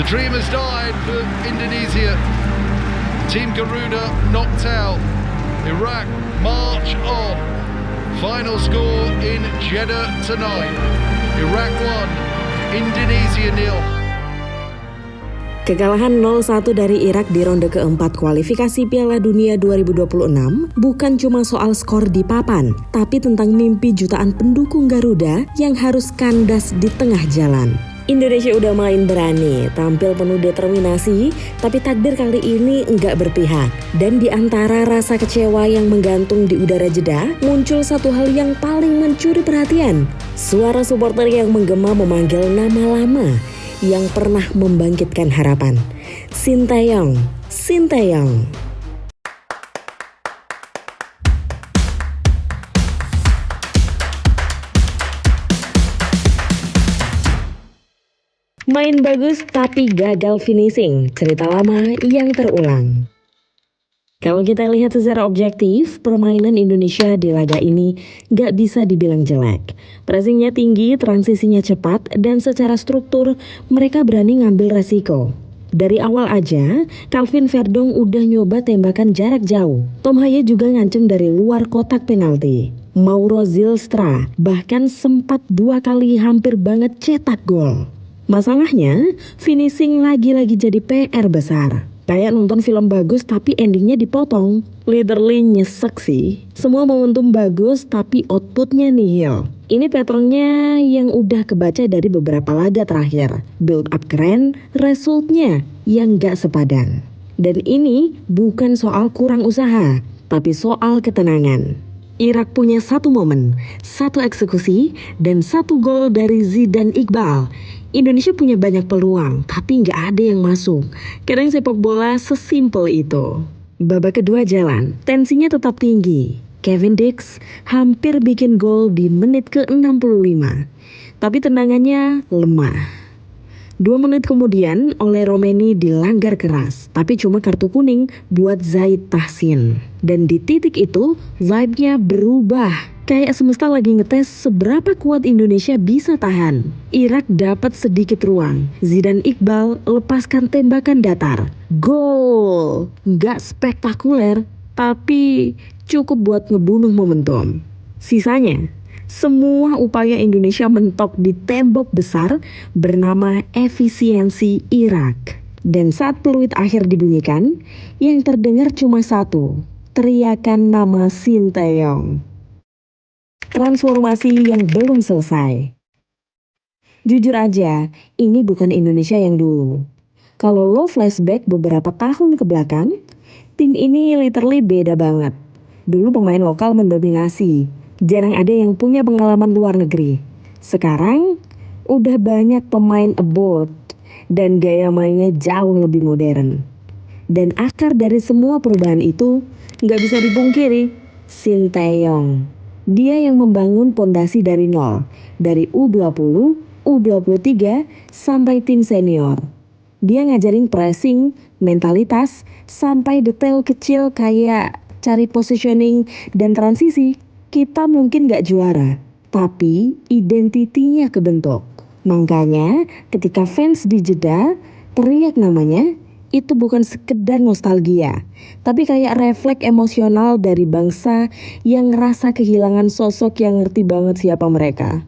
The dream has died for Indonesia. Team Garuda knocked out. Iraq march on. Final score in Jeddah tonight. Iraq 1, Indonesia 0. Kekalahan 0-1 dari Irak di ronde keempat kualifikasi Piala Dunia 2026 bukan cuma soal skor di papan, tapi tentang mimpi jutaan pendukung Garuda yang harus kandas di tengah jalan. Indonesia udah main berani, tampil penuh determinasi, tapi takdir kali ini enggak berpihak. Dan di antara rasa kecewa yang menggantung di udara Jeddah, muncul satu hal yang paling mencuri perhatian. Suara supporter yang menggema memanggil nama lama yang pernah membangkitkan harapan. Sinteyong, Sinteyong. Main bagus tapi gagal finishing, cerita lama yang terulang. Kalau kita lihat secara objektif, permainan Indonesia di laga ini gak bisa dibilang jelek. Pressingnya tinggi, transisinya cepat, dan secara struktur mereka berani ngambil resiko. Dari awal aja, Calvin Verdong udah nyoba tembakan jarak jauh. Tom Haye juga ngancem dari luar kotak penalti. Mauro Zylstra bahkan sempat 2 kali hampir banget cetak gol. Masalahnya, finishing lagi-lagi jadi PR besar. Kayak nonton film bagus tapi endingnya dipotong. Literally nyesek sih. Semua momentum bagus tapi outputnya nihil. Ini patternnya yang udah kebaca dari beberapa laga terakhir. Build up keren, resultnya yang gak sepadan. Dan ini bukan soal kurang usaha, tapi soal ketenangan. Irak punya 1 momen, 1 eksekusi, dan 1 gol dari Zidane Iqbal. Indonesia punya banyak peluang, tapi nggak ada yang masuk. Kadang sepak bola sesimpel itu. Babak kedua jalan, tensinya tetap tinggi. Kevin Dix hampir bikin gol di menit ke-65, tapi tendangannya lemah. 2 menit kemudian, oleh Romeni dilanggar keras, tapi cuma kartu kuning buat Zaid Tahsin. Dan di titik itu, vibe-nya berubah. Kayak semesta lagi ngetes seberapa kuat Indonesia bisa tahan. Irak dapat sedikit ruang. Zidane Iqbal lepaskan tembakan datar. Gol! Nggak spektakuler, tapi cukup buat ngebunuh momentum. Sisanya, semua upaya Indonesia mentok di tembok besar bernama efisiensi Irak. Dan saat peluit akhir dibunyikan, yang terdengar cuma 1, teriakan nama Sinteyong. Transformasi yang belum selesai. Jujur aja, ini bukan Indonesia yang dulu. Kalau lo flashback beberapa tahun ke belakang, tim ini literally beda banget. Dulu pemain lokal mendominasi. Jarang ada yang punya pengalaman luar negeri. Sekarang, udah banyak pemain abroad dan gaya mainnya jauh lebih modern. Dan akar dari semua perubahan itu nggak bisa dipungkiri, Sinteyong. Dia yang membangun pondasi dari nol, dari U20, U23, sampai tim senior. Dia ngajarin pressing, mentalitas, sampai detail kecil kayak cari positioning dan transisi. Kita mungkin gak juara, tapi identitinya kebentuk. Makanya ketika fans di Jeddah teriak namanya, itu bukan sekedar nostalgia, tapi kayak refleks emosional dari bangsa yang ngerasa kehilangan sosok yang ngerti banget siapa mereka.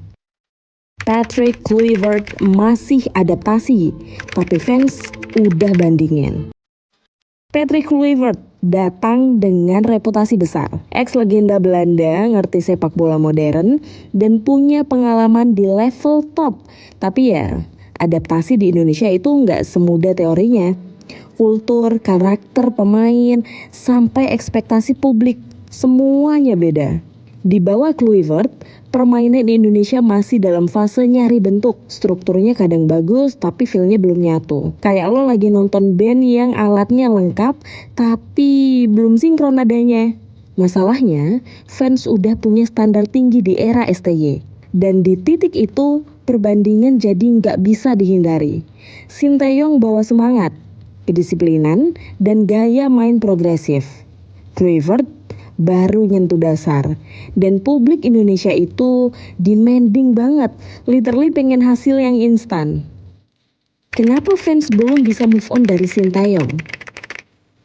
Patrick Kluivert masih adaptasi, tapi fans udah bandingin. Patrick Kluivert datang dengan reputasi besar. Ex-legenda Belanda, ngerti sepak bola modern, dan punya pengalaman di level top. Tapi ya, adaptasi di Indonesia itu nggak semudah teorinya. Kultur, karakter pemain, sampai ekspektasi publik, semuanya beda. Di bawah Kluivert, permainan Indonesia masih dalam fase nyari bentuk. Strukturnya kadang bagus, tapi feel-nya belum nyatu. Kayak lo lagi nonton band yang alatnya lengkap, tapi belum sinkron nadanya. Masalahnya, fans udah punya standar tinggi di era STY. Dan di titik itu, perbandingan jadi nggak bisa dihindari. Sinteyong bawa semangat, kedisiplinan, dan gaya main progresif. Kluivert baru nyentuh dasar. Dan publik Indonesia itu demanding banget, literally pengen hasil yang instan. Kenapa fans belum bisa move on dari Sinteyong?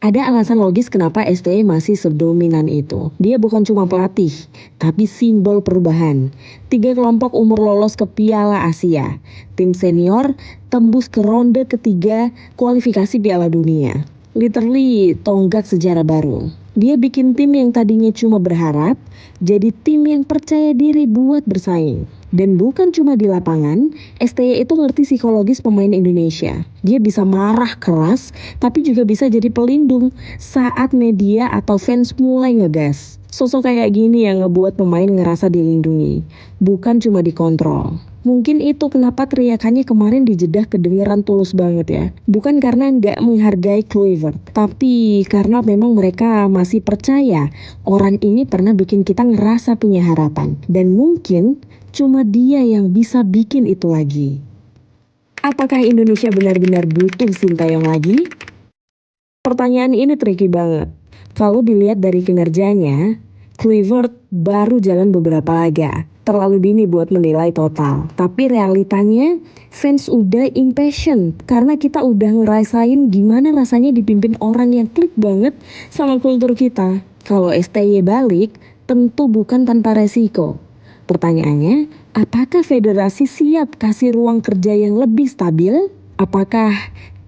Ada alasan logis kenapa STY masih sedominan itu. Dia bukan cuma pelatih, tapi simbol perubahan. 3 kelompok umur lolos ke Piala Asia. Tim senior tembus ke ronde ketiga kualifikasi Piala Dunia. Literally tonggak sejarah baru. Dia bikin tim yang tadinya cuma berharap, jadi tim yang percaya diri buat bersaing. Dan bukan cuma di lapangan, STY itu ngerti psikologis pemain Indonesia. Dia bisa marah keras, tapi juga bisa jadi pelindung saat media atau fans mulai ngegas. Sosok kayak gini yang ngebuat pemain ngerasa dilindungi, bukan cuma dikontrol. Mungkin itu kenapa teriakannya kemarin di Jeddah kedengeran tulus banget ya. Bukan karena nggak menghargai Kluivert, tapi karena memang mereka masih percaya orang ini pernah bikin kita ngerasa punya harapan. Dan mungkin cuma dia yang bisa bikin itu lagi. Apakah Indonesia benar-benar butuh Sintayong lagi? Pertanyaan ini tricky banget. Kalau dilihat dari kinerjanya, Kluivert baru jalan beberapa laga. Terlalu dini buat menilai total. Tapi realitanya, fans udah impatient. Karena kita udah ngerasain gimana rasanya dipimpin orang yang klik banget sama kultur kita. Kalau STY balik, tentu bukan tanpa resiko. Pertanyaannya, apakah federasi siap kasih ruang kerja yang lebih stabil? Apakah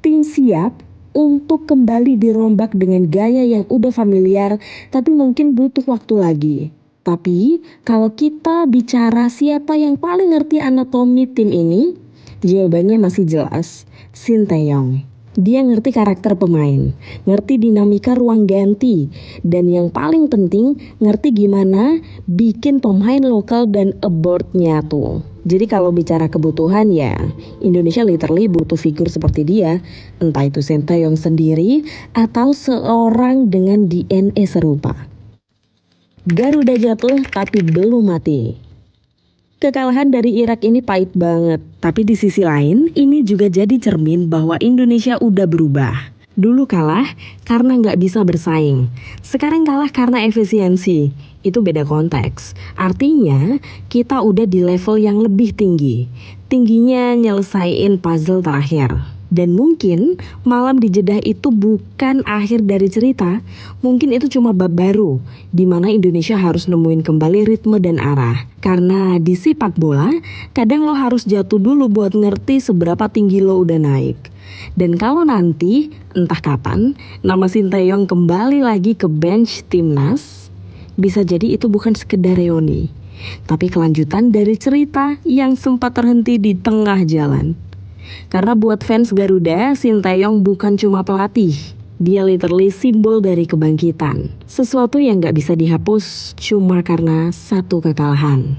tim siap untuk kembali dirombak dengan gaya yang udah familiar tapi mungkin butuh waktu lagi? Tapi kalau kita bicara siapa yang paling ngerti anatomi tim ini, jawabannya masih jelas, Sinteyong. Dia ngerti karakter pemain, ngerti dinamika ruang ganti, dan yang paling penting ngerti gimana bikin pemain lokal dan abroad nyatu. Jadi kalau bicara kebutuhan ya, Indonesia literally butuh figur seperti dia, entah itu Sinteyong sendiri atau seorang dengan DNA serupa. Garuda jatuh tapi belum mati. Kekalahan dari Irak ini pahit banget, tapi di sisi lain ini juga jadi cermin bahwa Indonesia udah berubah. Dulu kalah karena nggak bisa bersaing, sekarang kalah karena efisiensi. Itu beda konteks, artinya kita udah di level yang lebih tinggi. Tingginya nyelesain puzzle terakhir. Dan mungkin malam di Jeddah itu bukan akhir dari cerita, mungkin itu cuma bab baru, di mana Indonesia harus nemuin kembali ritme dan arah. Karena di sepak bola, kadang lo harus jatuh dulu buat ngerti seberapa tinggi lo udah naik. Dan kalau nanti, entah kapan, nama Sinteyong kembali lagi ke bench timnas, bisa jadi itu bukan sekedar reuni, tapi kelanjutan dari cerita yang sempat terhenti di tengah jalan. Karena buat fans Garuda, Sinteyong bukan cuma pelatih. Dia literally simbol dari kebangkitan. Sesuatu yang gak bisa dihapus cuma karena satu kekalahan.